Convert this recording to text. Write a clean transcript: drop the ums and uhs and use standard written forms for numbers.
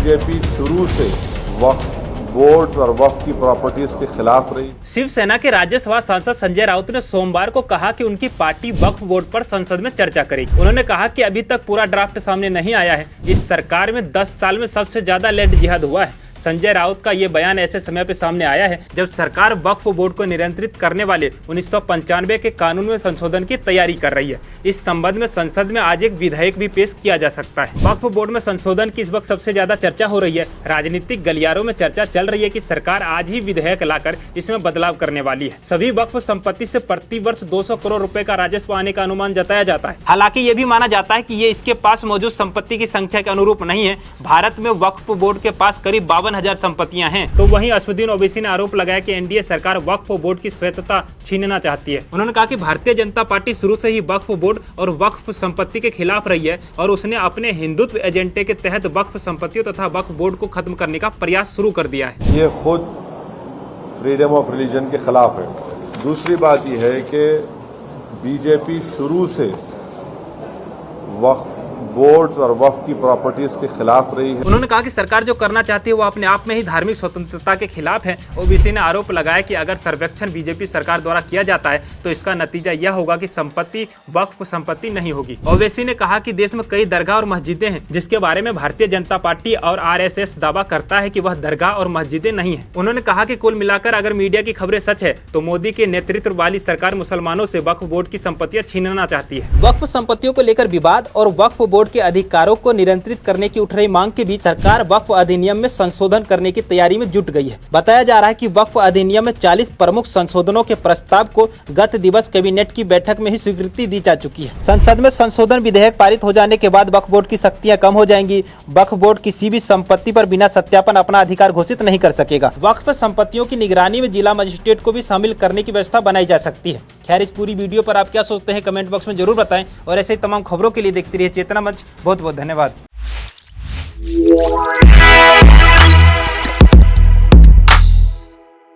BJP शुरू से वक्फ board और वक्फ की प्रॉपर्टीज के खिलाफ रही। शिवसेना के राज्यसभा सांसद संजय राउत ने सोमवार को कहा कि उनकी पार्टी वक्फ बोर्ड पर संसद में चर्चा करेगी। उन्होंने कहा कि अभी तक पूरा ड्राफ्ट सामने नहीं आया है। इस सरकार में 10 साल में सबसे ज्यादा लैंड जिहाद हुआ है। संजय राउत का ये बयान ऐसे समय पे सामने आया है जब सरकार वक्फ बोर्ड को नियंत्रित करने वाले 1995 के कानून में संशोधन की तैयारी कर रही है। इस संबंध में संसद में आज एक विधेयक भी पेश किया जा सकता है। वक्फ बोर्ड में संशोधन की इस वक्त सबसे ज्यादा चर्चा हो रही है। राजनीतिक गलियारों में चर्चा चल रही है कि सरकार आज ही विधेयक लाकर इसमें बदलाव करने वाली है। सभी वक्फ संपत्ति से प्रति वर्ष 200 करोड़ रुपए का राजस्व आने का अनुमान जताया जाता है। हालांकि ये भी माना जाता है कि ये इसके पास मौजूद संपत्ति की संख्या के अनुरूप नहीं है। भारत में वक्फ बोर्ड के पास करीब 52,000 संपत्तियां हैं। तो वहीं असदुद्दीन ओवैसी ने आरोप लगाया कि एनडीए सरकार वक्फ बोर्ड की स्वायत्तता छीनना चाहती है। उन्होंने कहा कि भारतीय जनता पार्टी शुरू से ही वक्फ बोर्ड और वक्फ संपत्ति के खिलाफ रही है और उसने अपने हिंदुत्व एजेंडे के तहत वक्फ संपत्तियों तथा वक्फ बोर्ड को खत्म करने का प्रयास शुरू कर दिया है। ये खुद फ्रीडम ऑफ रिलीजन के खिलाफ है। दूसरी बात यह है कि बीजेपी शुरू से वक्फ बोर्ड और वक्फ की प्रॉपर्टीज के खिलाफ रही है। उन्होंने कहा कि सरकार जो करना चाहती है वो अपने आप में ही धार्मिक स्वतंत्रता के खिलाफ है। ओवैसी ने आरोप लगाया कि अगर सर्वेक्षण बीजेपी सरकार द्वारा किया जाता है तो इसका नतीजा यह होगा कि संपत्ति वक्फ संपत्ति नहीं होगी। ओवैसी ने कहा कि देश में कई दरगाह और मस्जिदें हैं जिसके बारे में भारतीय जनता पार्टी और आरएसएस दावा करता है कि वह दरगाह और मस्जिदें नहीं है। उन्होंने कहा कि कुल मिलाकर अगर मीडिया की खबरें सच है तो मोदी के नेतृत्व वाली सरकार मुसलमानों से वक्फ बोर्ड की संपत्तियां छीनना चाहती है। वक्फ संपत्तियों को लेकर विवाद और वक्फ बोर्ड के अधिकारों को नियंत्रित करने की उठ रही मांग के बीच सरकार वक्फ अधिनियम में संशोधन करने की तैयारी में जुट गई है। बताया जा रहा है कि वक्फ अधिनियम में 40 प्रमुख संशोधनों के प्रस्ताव को गत दिवस कैबिनेट की बैठक में ही स्वीकृति दी जा चुकी है। संसद में संशोधन विधेयक पारित हो जाने के बाद वक्फ बोर्ड की शक्तियां कम हो जाएंगी। वक्फ बोर्ड किसी भी संपत्ति पर बिना सत्यापन अपना अधिकार घोषित नहीं कर सकेगा। वक्फ संपत्तियों की निगरानी में जिला मजिस्ट्रेट को भी शामिल करने की व्यवस्था बनाई जा सकती है। खैर, इस पूरी वीडियो पर आप क्या सोचते हैं कमेंट बॉक्स में जरूर बताएं और ऐसे ही तमाम खबरों के लिए देखते रहिए चेतना मंच। बहुत बहुत धन्यवाद।